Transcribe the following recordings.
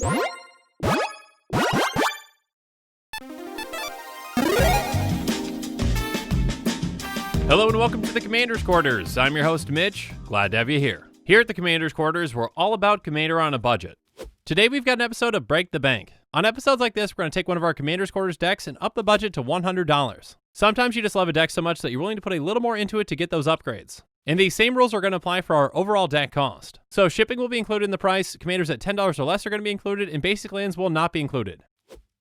Hello and welcome to the Commander's Quarters. I'm your host, Mitch. Glad to have you here. Here at the Commander's Quarters, we're all about Commander on a budget. Today we've got an episode of Break the Bank. On episodes like this, we're going to take one of our Commander's Quarters decks and up the budget to $100. Sometimes you just love a deck so much that you're willing to put a little more into it to get those upgrades. And these same rules are going to apply for our overall deck cost. So shipping will be included in the price, commanders at $10 or less are going to be included, and basic lands will not be included.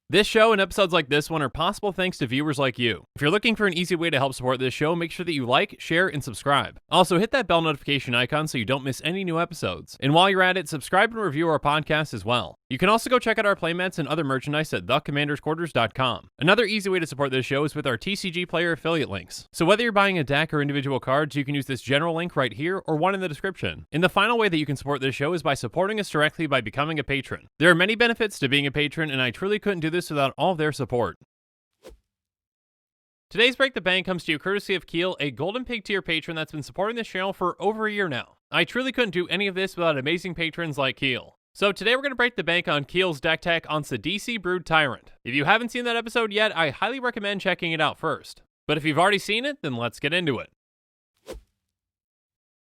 This show and episodes like this one are possible thanks to viewers like you. If you're looking for an easy way to help support this show, make sure that you like, share, and subscribe. Also, hit that bell notification icon so you don't miss any new episodes. And while you're at it, subscribe and review our podcast as well. You can also go check out our playmats and other merchandise at thecommandersquarters.com. Another easy way to support this show is with our TCGplayer affiliate links. So whether you're buying a deck or individual cards, you can use this general link right here or one in the description. And the final way that you can support this show is by supporting us directly by becoming a patron. There are many benefits to being a patron, and I truly couldn't do this without all of their support. Today's Break the Bank comes to you courtesy of Keel, a Golden Pig tier patron that's been supporting this channel for over a year now. I truly couldn't do any of this without amazing patrons like Keel. So today we're going to break the bank on Keel's deck tech on Sidisi Brood Tyrant. If you haven't seen that episode yet, I highly recommend checking it out first. But if you've already seen it, then let's get into it.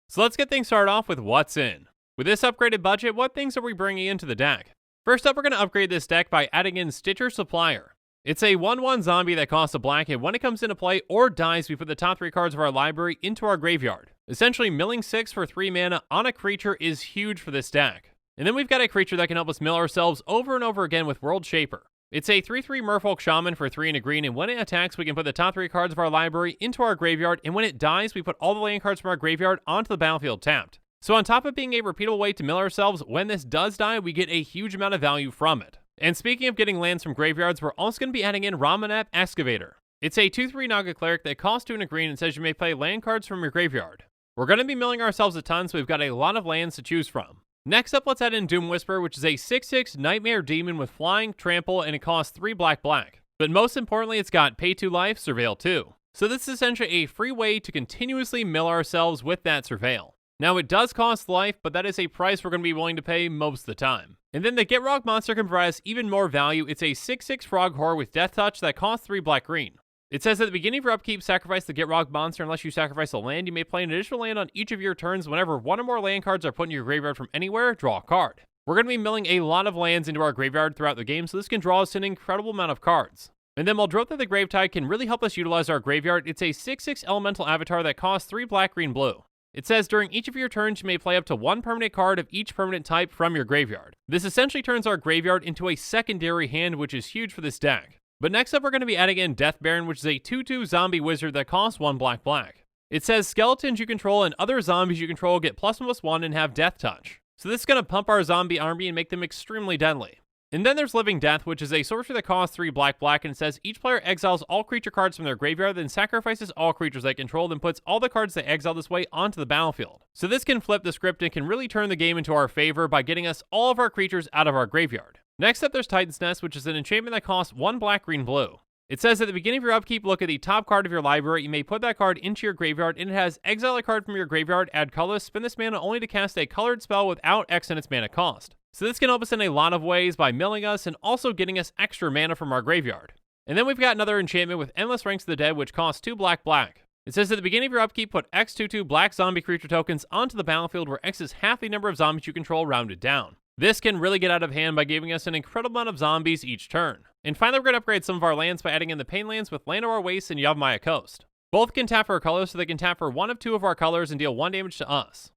So let's get things started off with what's in. With this upgraded budget, what things are we bringing into the deck? First up, we're going to upgrade this deck by adding in Stitcher Supplier. It's a 1/1 zombie that costs a black, and when it comes into play or dies, we put the top 3 cards of our library into our graveyard. Essentially, milling 6 for 3 mana on a creature is huge for this deck. And then we've got a creature that can help us mill ourselves over and over again with World Shaper. It's a 3/3 Merfolk Shaman for 3 and a green, and when it attacks, we can put the top 3 cards of our library into our graveyard, and when it dies, we put all the land cards from our graveyard onto the battlefield tapped. So on top of being a repeatable way to mill ourselves, when this does die, we get a huge amount of value from it. And speaking of getting lands from graveyards, we're also going to be adding in Ramanap Excavator. It's a 2/3 Naga Cleric that costs 2 and a green and says you may play land cards from your graveyard. We're going to be milling ourselves a ton, so we've got a lot of lands to choose from. Next up, let's add in Doom Whisperer, which is a 6/6 Nightmare Demon with Flying, Trample, and it costs 3 black. But most importantly, it's got Pay 2 Life, Surveil 2. So this is essentially a free way to continuously mill ourselves with that Surveil. Now it does cost life, but that is a price we're going to be willing to pay most of the time. And then the Gitrog monster can provide us even more value. It's a 6/6 Frog Horror with Death Touch that costs 3 black-green. It says at the beginning of your upkeep, sacrifice the Gitrog monster. Unless you sacrifice a land, you may play an additional land on each of your turns. Whenever one or more land cards are put in your graveyard from anywhere, draw a card. We're going to be milling a lot of lands into our graveyard throughout the game, so this can draw us an incredible amount of cards. And then Muldrotha the Gravetide can really help us utilize our graveyard. It's a 6/6 Elemental Avatar that costs 3 black-green-blue. It says during each of your turns, you may play up to 1 permanent card of each permanent type from your graveyard. This essentially turns our graveyard into a secondary hand, which is huge for this deck. But next up, we're going to be adding in Death Baron, which is a 2/2 zombie wizard that costs 1 black. It says skeletons you control and other zombies you control get +1/+1 and have Death Touch. So this is going to pump our zombie army and make them extremely deadly. And then there's Living Death, which is a sorcery that costs 3 black, and it says each player exiles all creature cards from their graveyard, then sacrifices all creatures they control, then puts all the cards they exile this way onto the battlefield. So this can flip the script and can really turn the game into our favor by getting us all of our creatures out of our graveyard. Next up, there's Titan's Nest, which is an enchantment that costs 1 black-green-blue. It says at the beginning of your upkeep, look at the top card of your library. You may put that card into your graveyard, and it has exile a card from your graveyard, add colorless, spend this mana only to cast a colored spell without X in its mana cost. So this can help us in a lot of ways by milling us and also getting us extra mana from our graveyard. And then we've got another enchantment with Endless Ranks of the Dead, which costs 2 black. It says at the beginning of your upkeep, put X 2/2 black zombie creature tokens onto the battlefield, where X is half the number of zombies you control rounded down. This can really get out of hand by giving us an incredible amount of zombies each turn. And finally, we're going to upgrade some of our lands by adding in the Pain lands with Llanowar Waste and Yavimaya Coast. Both can tap for a color, so they can tap for 1 of 2 of our colors and deal 1 damage to us.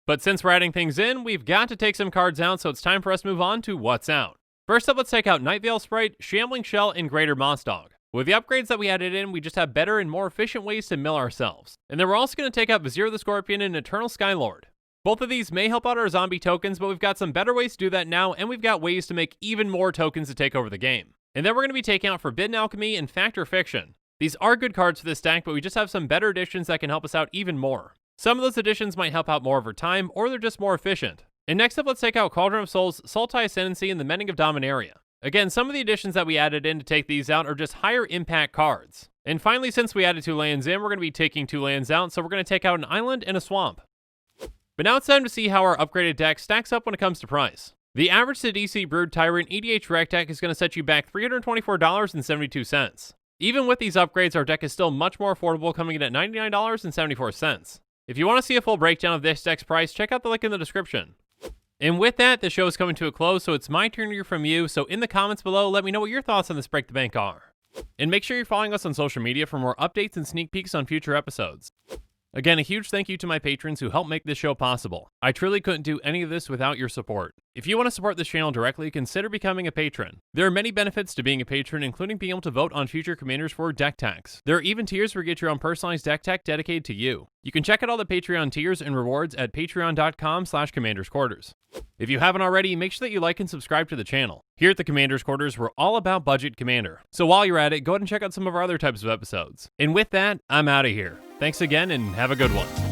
But since we're adding things in, we've got to take some cards out, so it's time for us to move on to what's out. First up, let's take out Nightveil Sprite, Shambling Shell, and Greater Moss Dog. With the upgrades that we added in, we just have better and more efficient ways to mill ourselves. And then we're also going to take out Vizier the Scorpion and Eternal Skylord. Both of these may help out our zombie tokens, but we've got some better ways to do that now, and we've got ways to make even more tokens to take over the game. And then we're going to be taking out Forbidden Alchemy and Factor Fiction. These are good cards for this deck, but we just have some better additions that can help us out even more. Some of those additions might help out more over time, or they're just more efficient. And next up, let's take out Cauldron of Souls, Sultai Ascendancy, and the Mending of Dominaria. Again, some of the additions that we added in to take these out are just higher impact cards. And finally, since we added 2 lands in, we're going to be taking 2 lands out, so we're going to take out an island and a swamp. But now it's time to see how our upgraded deck stacks up when it comes to price. The average Sidisi Brewed Tyrant EDH rec deck is going to set you back $324.72. Even with these upgrades, our deck is still much more affordable, coming in at $99.74. If you want to see a full breakdown of this deck's price, check out the link in the description. And with that, the show is coming to a close, so it's my turn to hear from you. So in the comments below, let me know what your thoughts on this Break the Bank are. And make sure you're following us on social media for more updates and sneak peeks on future episodes. Again, a huge thank you to my patrons who help make this show possible. I truly couldn't do any of this without your support. If you want to support this channel directly, consider becoming a patron. There are many benefits to being a patron, including being able to vote on future commanders for deck techs. There are even tiers where you get your own personalized deck tech dedicated to you. You can check out all the Patreon tiers and rewards at patreon.com/commandersquarters. If you haven't already, make sure that you like and subscribe to the channel. Here at the Commander's Quarters, we're all about budget commander. So while you're at it, go ahead and check out some of our other types of episodes. And with that, I'm out of here. Thanks again and have a good one.